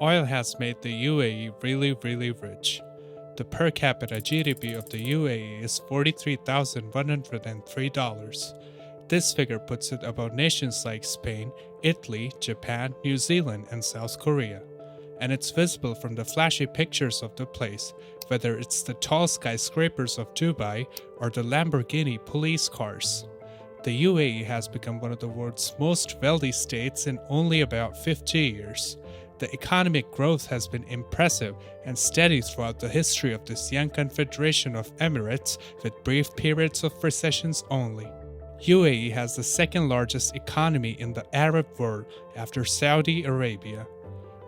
Oil has made the UAE really rich. The per capita GDP of the UAE is $43,103. This figure puts it above nations like Spain, Italy, Japan, New Zealand, and South Korea. And it's visible from the flashy pictures of the place, whether it's the tall skyscrapers of Dubai or the Lamborghini police cars. The UAE has become one of the world's most wealthy states in only about 50 years. The economic growth has been impressive and steady throughout the history of this young confederation of emirates with brief periods of recessions only. UAE has the second largest economy in the Arab world after Saudi Arabia.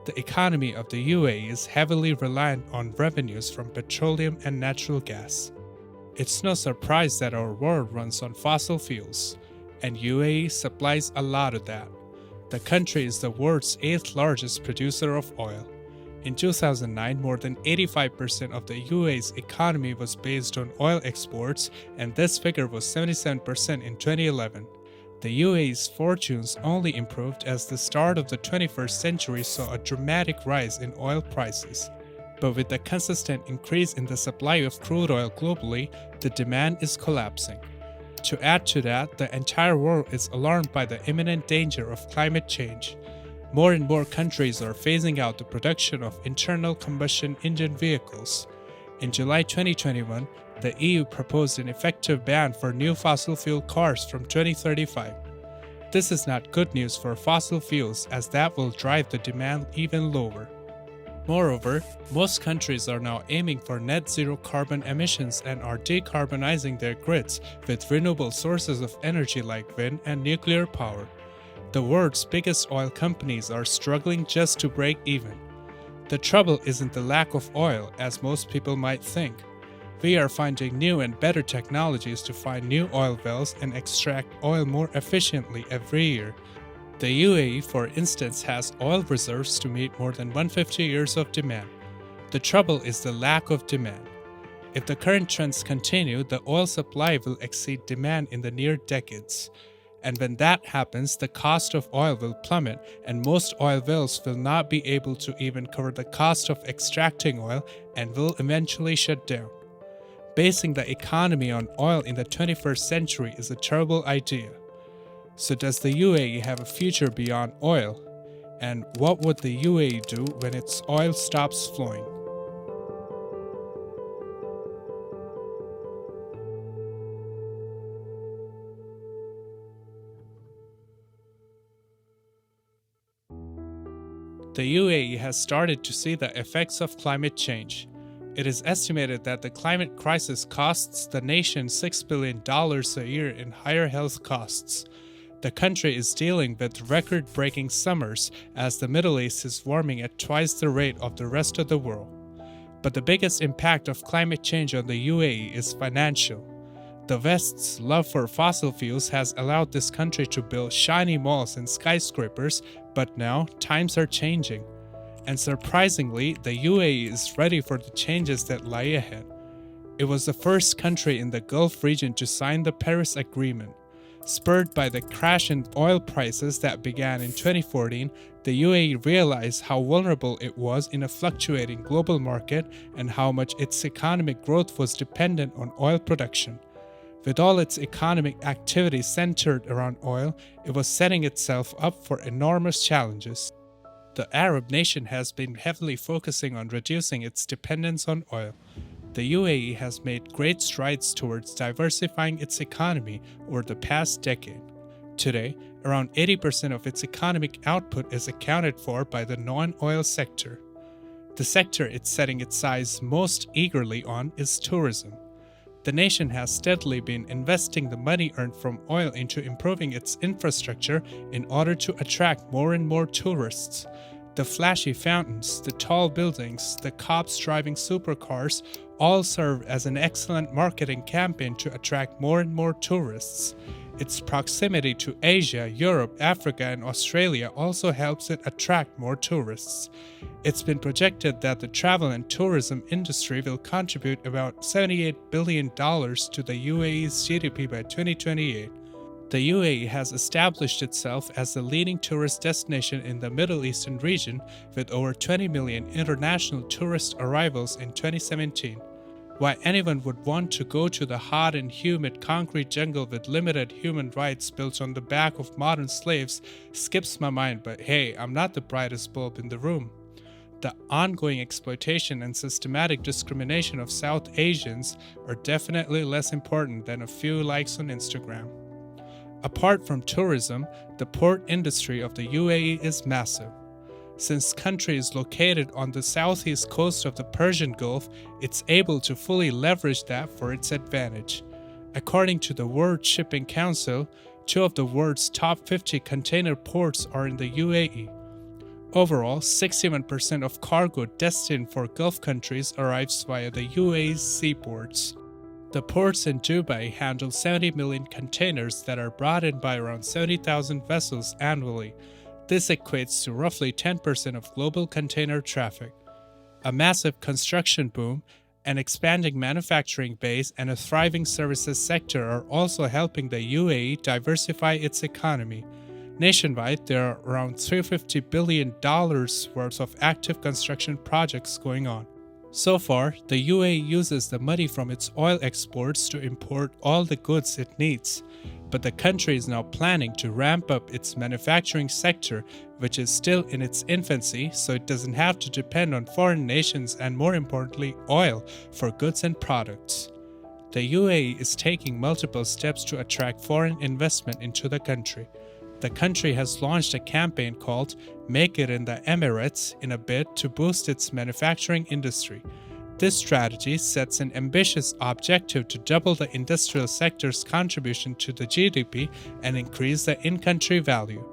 The economy of the UAE is heavily reliant on revenues from petroleum and natural gas. It's no surprise that our world runs on fossil fuels, and UAE supplies a lot of that. The country is the world's 8th largest producer of oil. In 2009, more than 85% of the UAE's economy was based on oil exports, and this figure was 77% in 2011. The UAE's fortunes only improved as the start of the 21st century saw a dramatic rise in oil prices. But with the consistent increase in the supply of crude oil globally, the demand is collapsing. To add to that, the entire world is alarmed by the imminent danger of climate change. More and more countries are phasing out the production of internal combustion engine vehicles. In July 2021, the EU proposed an effective ban for new fossil fuel cars from 2035. This is not good news for fossil fuels, as that will drive the demand even lower. Moreover, most countries are now aiming for net zero carbon emissions and are decarbonizing their grids with renewable sources of energy like wind and nuclear power. The world's biggest oil companies are struggling just to break even. The trouble isn't the lack of oil, as most people might think. We are finding new and better technologies to find new oil wells and extract oil more efficiently every year. The UAE, for instance, has oil reserves to meet more than 150 years of demand. The trouble is the lack of demand. If the current trends continue, the oil supply will exceed demand in the near decades. And when that happens, the cost of oil will plummet, and most oil wells will not be able to even cover the cost of extracting oil and will eventually shut down. Basing the economy on oil in the 21st century is a terrible idea. So does the UAE have a future beyond oil? And what would the UAE do when its oil stops flowing? The UAE has started to see the effects of climate change. It is estimated that the climate crisis costs the nation $6 billion a year in higher health costs. The country is dealing with record-breaking summers as the Middle East is warming at twice the rate of the rest of the world. But the biggest impact of climate change on the UAE is financial. The West's love for fossil fuels has allowed this country to build shiny malls and skyscrapers, but now times are changing. And surprisingly, the UAE is ready for the changes that lie ahead. It was the first country in the Gulf region to sign the Paris Agreement. Spurred by the crash in oil prices that began in 2014, the UAE realized how vulnerable it was in a fluctuating global market and how much its economic growth was dependent on oil production. With all its economic activity centered around oil, it was setting itself up for enormous challenges. The Arab nation has been heavily focusing on reducing its dependence on oil. The UAE has made great strides towards diversifying its economy over the past decade. Today, around 80% of its economic output is accounted for by the non-oil sector. The sector it's setting its sights most eagerly on is tourism. The nation has steadily been investing the money earned from oil into improving its infrastructure in order to attract more and more tourists. The flashy fountains, the tall buildings, the cops driving supercars all serve as an excellent marketing campaign to attract more and more tourists. Its proximity to Asia, Europe, Africa, and Australia also helps it attract more tourists. It's been projected that the travel and tourism industry will contribute about $78 billion to the UAE's GDP by 2028. The UAE has established itself as the leading tourist destination in the Middle Eastern region with over 20 million international tourist arrivals in 2017. Why anyone would want to go to the hot and humid concrete jungle with limited human rights built on the back of modern slaves skips my mind, but hey, I'm not the brightest bulb in the room. The ongoing exploitation and systematic discrimination of South Asians are definitely less important than a few likes on Instagram. Apart from tourism, the port industry of the UAE is massive. Since the country is located on the southeast coast of the Persian Gulf, it's able to fully leverage that for its advantage. According to the World Shipping Council, 2 of the world's top 50 container ports are in the UAE. Overall, 61% of cargo destined for Gulf countries arrives via the UAE's seaports. The ports in Dubai handle 70 million containers that are brought in by around 70,000 vessels annually. This equates to roughly 10% of global container traffic. A massive construction boom, an expanding manufacturing base, and a thriving services sector are also helping the UAE diversify its economy. Nationwide, there are around $350 billion worth of active construction projects going on. So far, the UAE uses the money from its oil exports to import all the goods it needs. But the country is now planning to ramp up its manufacturing sector, which is still in its infancy, so it doesn't have to depend on foreign nations and, more importantly, oil for goods and products. The UAE is taking multiple steps to attract foreign investment into the country. The country has launched a campaign called Make It in the Emirates in a bid to boost its manufacturing industry. This strategy sets an ambitious objective to double the industrial sector's contribution to the GDP and increase the in-country value.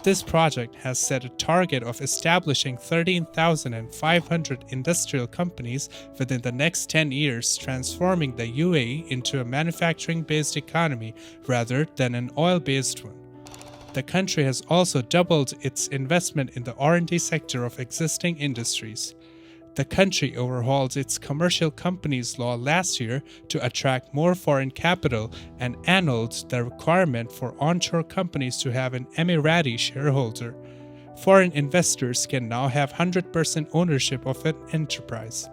This project has set a target of establishing 13,500 industrial companies within the next 10 years, transforming the UAE into a manufacturing-based economy rather than an oil-based one. The country has also doubled its investment in the R&D sector of existing industries. The country overhauled its commercial companies law last year to attract more foreign capital and annulled the requirement for onshore companies to have an Emirati shareholder. Foreign investors can now have 100% ownership of an enterprise.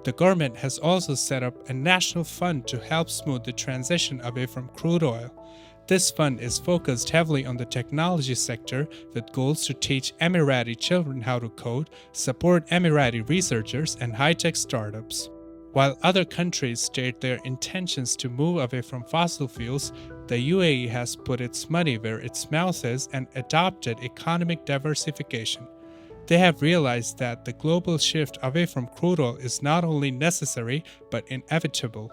The government has also set up a national fund to help smooth the transition away from crude oil. This fund is focused heavily on the technology sector with goals to teach Emirati children how to code, support Emirati researchers and high-tech startups. While other countries state their intentions to move away from fossil fuels, the UAE has put its money where its mouth is and adopted economic diversification. They have realized that the global shift away from crude oil is not only necessary but inevitable.